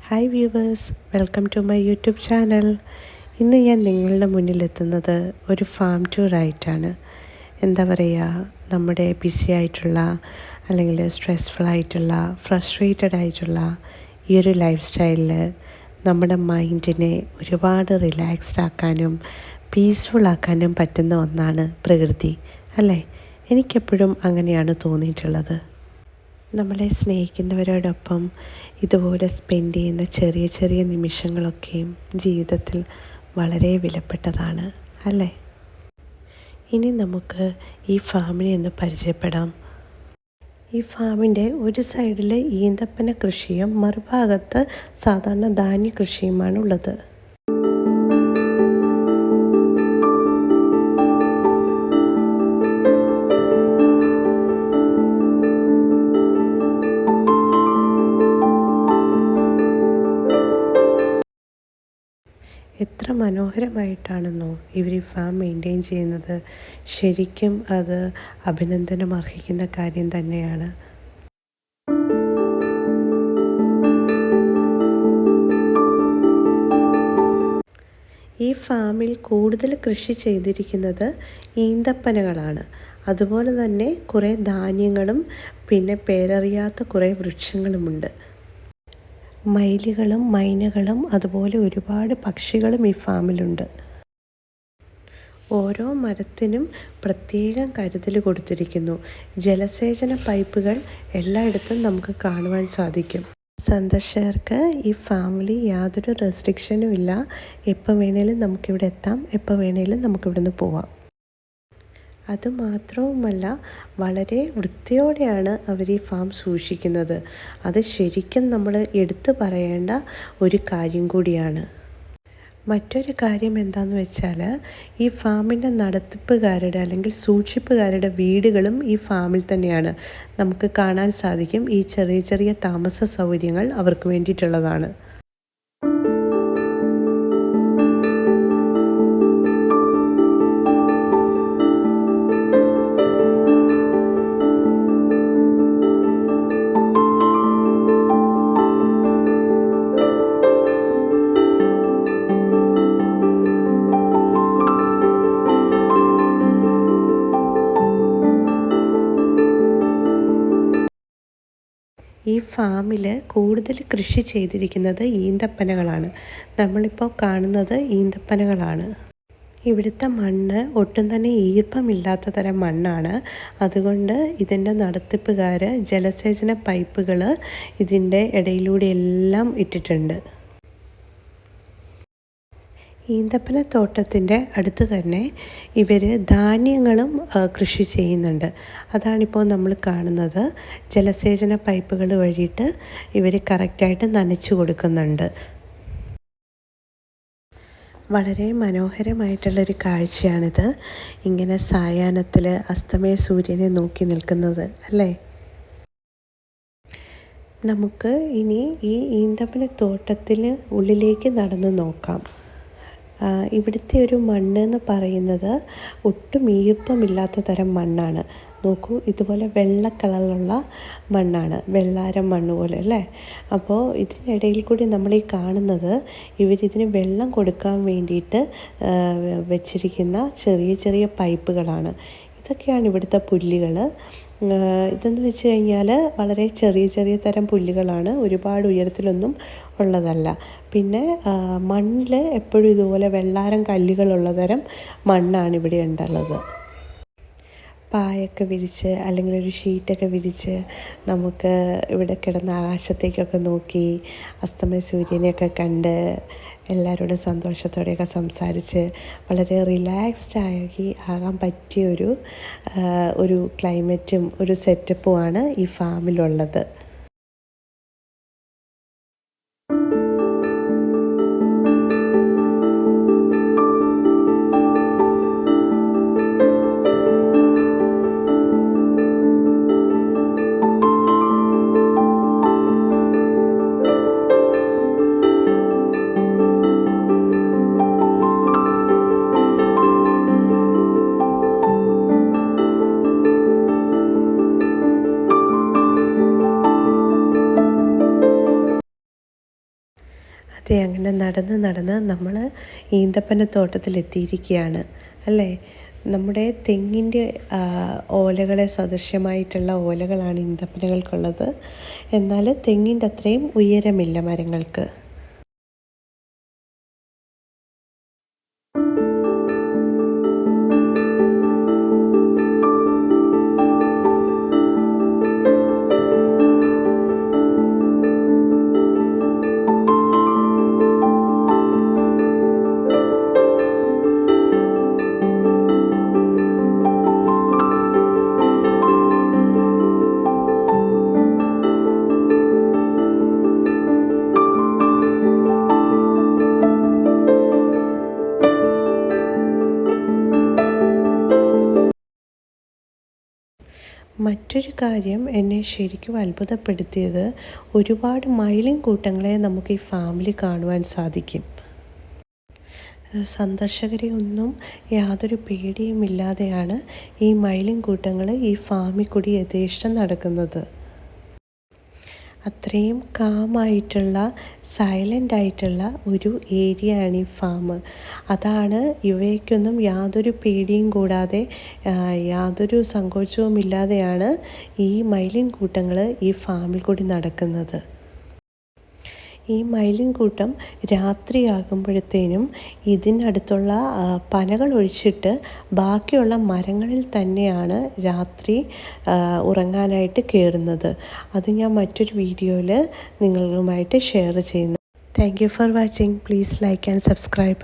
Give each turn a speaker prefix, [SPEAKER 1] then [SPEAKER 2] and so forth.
[SPEAKER 1] Hi viewers, welcome to my YouTube channel. ഇന്ന് ഞാൻ നിങ്ങളുടെ മുന്നിലെത്തുന്നത് ഒരു ഫാം ടൂറായിട്ടാണ്. എന്താ പറയുക, നമ്മുടെ ബിസി ആയിട്ടുള്ള അല്ലെങ്കിൽ സ്ട്രെസ്ഫുൾ ആയിട്ടുള്ള ഫ്രസ്ട്രേറ്റഡ് ആയിട്ടുള്ള ഈ ഒരു ലൈഫ് സ്റ്റൈലിൽ നമ്മുടെ മൈൻഡിനെ ഒരുപാട് റിലാക്സ്ഡ് ആക്കാനും പീസ്ഫുൾ ആക്കാനും പറ്റുന്ന ഒന്നാണ് പ്രകൃതി, അല്ലേ? എനിക്കെപ്പോഴും അങ്ങനെയാണ് തോന്നിയിട്ടുള്ളത്. നമ്മളെ സ്നേഹിക്കുന്നവരോടൊപ്പം ഇതുപോലെ സ്പെൻഡ് ചെയ്യുന്ന ചെറിയ ചെറിയ നിമിഷങ്ങളൊക്കെയും ജീവിതത്തിൽ വളരെ വിലപ്പെട്ടതാണ്, അല്ലേ? ഇനി നമുക്ക് ഈ ഫാമിനെ ഒന്ന് പരിചയപ്പെടാം. ഈ ഫാമിൻ്റെ ഒരു സൈഡിൽ ഈന്തപ്പന കൃഷിയും മറുഭാഗത്ത് സാധാരണ ധാന്യ കൃഷിയുമാണ് ഉള്ളത്. എത്ര മനോഹരമായിട്ടാണെന്നോ ഇവർ ഈ ഫാം മെയിൻറ്റെയിൻ ചെയ്യുന്നത്. ശരിക്കും അത് അഭിനന്ദനം അർഹിക്കുന്ന കാര്യം തന്നെയാണ്. ഈ ഫാമിൽ കൂടുതൽ കൃഷി ചെയ്തിരിക്കുന്നത് ഈന്തപ്പനകളാണ്. അതുപോലെ തന്നെ കുറേ ധാന്യങ്ങളും പിന്നെ പേരറിയാത്ത കുറേ വൃക്ഷങ്ങളുമുണ്ട്. മയിലുകളും മൈനകളും അതുപോലെ ഒരുപാട് പക്ഷികളും ഈ ഫാമിലുണ്ട്. ഓരോ മരത്തിനും പ്രത്യേകം കരുതൽ കൊടുത്തിരിക്കുന്നു. ജലസേചന പൈപ്പുകൾ എല്ലായിടത്തും നമുക്ക് കാണുവാൻ സാധിക്കും. സന്ദർശകർക്ക് ഈ ഫാമിലി യാതൊരു റെസ്ട്രിക്ഷനും ഇല്ല. എപ്പോൾ വേണേലും നമുക്കിവിടെ എത്താം, എപ്പോൾ വേണേലും നമുക്കിവിടുന്ന് പോവാം. അതുമാത്രവുമല്ല, വളരെ വൃത്തിയോടെയാണ് അവർ ഈ ഫാം സൂക്ഷിക്കുന്നത്. അത് ശരിക്കും നമ്മൾ എടുത്തു പറയേണ്ട ഒരു കാര്യം കൂടിയാണ്. മറ്റൊരു കാര്യം എന്താണെന്ന് വെച്ചാൽ, ഈ ഫാമിൻ്റെ നടത്തിപ്പുകാരുടെ അല്ലെങ്കിൽ സൂക്ഷിപ്പുകാരുടെ വീടുകളും ഈ ഫാമിൽ തന്നെയാണ്. നമുക്ക് കാണാൻ സാധിക്കും, ഈ ചെറിയ ചെറിയ താമസ സൗകര്യങ്ങൾ അവർക്ക് വേണ്ടിയിട്ടുള്ളതാണ്. ഈ ഫാമിൽ കൂടുതൽ കൃഷി ചെയ്തിരിക്കുന്നത് ഈന്തപ്പനകളാണ്. നമ്മളിപ്പോൾ കാണുന്നത് ഈന്തപ്പനകളാണ്. ഇവിടുത്തെ മണ്ണ് ഒട്ടും തന്നെ ഈർപ്പമില്ലാത്ത തരം മണ്ണാണ്. അതുകൊണ്ട് ഇതിൻ്റെ നടത്തിപ്പുകാർ ജലസേചന പൈപ്പുകൾ ഇതിൻ്റെ ഇടയിലൂടെ എല്ലാം ഇട്ടിട്ടുണ്ട്. ഈന്തപ്പന തോട്ടത്തിൻ്റെ അടുത്ത് തന്നെ ഇവർ ധാന്യങ്ങളും കൃഷി ചെയ്യുന്നുണ്ട്. അതാണിപ്പോൾ നമ്മൾ കാണുന്നത്. ജലസേചന പൈപ്പുകൾ വഴിയിട്ട് ഇവർ കറക്റ്റായിട്ട് നനച്ചു കൊടുക്കുന്നുണ്ട്. വളരെ മനോഹരമായിട്ടുള്ളൊരു കാഴ്ചയാണിത്. ഇങ്ങനെ സായാഹ്നത്തിൽ അസ്തമയ സൂര്യനെ നോക്കി നിൽക്കുന്നത്, അല്ലേ? നമുക്ക് ഇനി ഈ ഈന്തപ്പന തോട്ടത്തിന് ഉള്ളിലേക്ക് നടന്നു നോക്കാം. ഇവിടുത്തെ ഒരു മണ്ണ് എന്ന് പറയുന്നത് ഒട്ടും ഈർപ്പമില്ലാത്ത തരം മണ്ണാണ്. നോക്കൂ, ഇതുപോലെ വെള്ള കളറിലുള്ള മണ്ണാണ്, വെള്ളാരം മണ്ണ് പോലെ, അല്ലേ? അപ്പോൾ ഇതിനിടയിൽ കൂടി നമ്മൾ ഈ കാണുന്നത് ഇവരിതിന് വെള്ളം കൊടുക്കാൻ വേണ്ടിയിട്ട് വെച്ചിരിക്കുന്ന ചെറിയ ചെറിയ പൈപ്പുകളാണ്. ഇതൊക്കെയാണ് ഇവിടുത്തെ പുല്ലുകൾ. ഇതെന്ന് വെച്ച് കഴിഞ്ഞാൽ വളരെ ചെറിയ ചെറിയ തരം പുല്ലുകളാണ്, ഒരുപാട് ഉയരത്തിലൊന്നും ഉള്ളതല്ല. പിന്നെ മണ്ണിൽ എപ്പോഴും ഇതുപോലെ വെള്ളാരം കല്ലുകളുള്ള തരം മണ്ണാണ് ഇവിടെ ഉണ്ടുള്ളത്. പായൊക്കെ വിരിച്ച് അല്ലെങ്കിൽ ഒരു ഷീറ്റൊക്കെ വിരിച്ച് നമുക്ക് ഇവിടെ കിടന്ന് ആകാശത്തേക്കൊക്കെ നോക്കി അസ്തമയ സൂര്യനെയൊക്കെ കണ്ട് എല്ലാവരോടും സന്തോഷത്തോടെയൊക്കെ സംസാരിച്ച് വളരെ റിലാക്സ്ഡ് ആകാൻ പറ്റിയ ഒരു ക്ലൈമറ്റും ഒരു സെറ്റപ്പുമാണ് ഈ ഫാമിലുള്ളത്. അതെ, അങ്ങനെ നടന്ന് നടന്ന് നമ്മൾ ഈന്തപ്പനത്തോട്ടത്തിലെത്തിയിരിക്കുകയാണ് അല്ലേ. നമ്മുടെ തെങ്ങിൻ്റെ ഓലകളെ സദൃശ്യമായിട്ടുള്ള ഓലകളാണ് ഈന്തപ്പനകൾക്കുള്ളത്. എന്നാൽ തെങ്ങിൻ്റെ അത്രയും ഉയരമില്ല മരങ്ങൾക്ക്. മറ്റൊരു കാര്യം എന്നെ ശരിക്കും അത്ഭുതപ്പെടുത്തിയത്, ഒരുപാട് മയിലിൻ കൂട്ടങ്ങളെ നമുക്ക് ഈ ഫാമിൽ കാണുവാൻ സാധിക്കും. സന്ദർശകരെ ഒന്നും യാതൊരു പേടിയുമില്ലാതെയാണ് ഈ മയിലിൻ കൂട്ടങ്ങൾ ഈ ഫാമിൽ കൂടി യഥേഷ്ടം നടക്കുന്നത്. അത്രയും കാമായിട്ടുള്ള സൈലൻ്റായിട്ടുള്ള ഒരു ഏരിയയാണ് ഈ ഫാം. അതാണ് ഇവയ്ക്കൊന്നും യാതൊരു പേടിയും കൂടാതെ യാതൊരു സങ്കോചവും ഇല്ലാതെയാണ് ഈ മയിലിൻ കൂട്ടങ്ങൾ ഈ ഫാമിൽ കൂടി നടക്കുന്നത്. ഈ മയിലിൻ കൂട്ടം രാത്രിയാകുമ്പോഴത്തേനും ഇതിനടുത്തുള്ള പനകൾ ഒഴിച്ചിട്ട് ബാക്കിയുള്ള മരങ്ങളിൽ തന്നെയാണ് രാത്രി ഉറങ്ങാനായിട്ട് കയറുന്നത്. അത് ഞാൻ മറ്റൊരു വീഡിയോയിൽ നിങ്ങളുമായിട്ട് ഷെയർ ചെയ്യുന്നു. Thank you for watching. Please like and subscribe.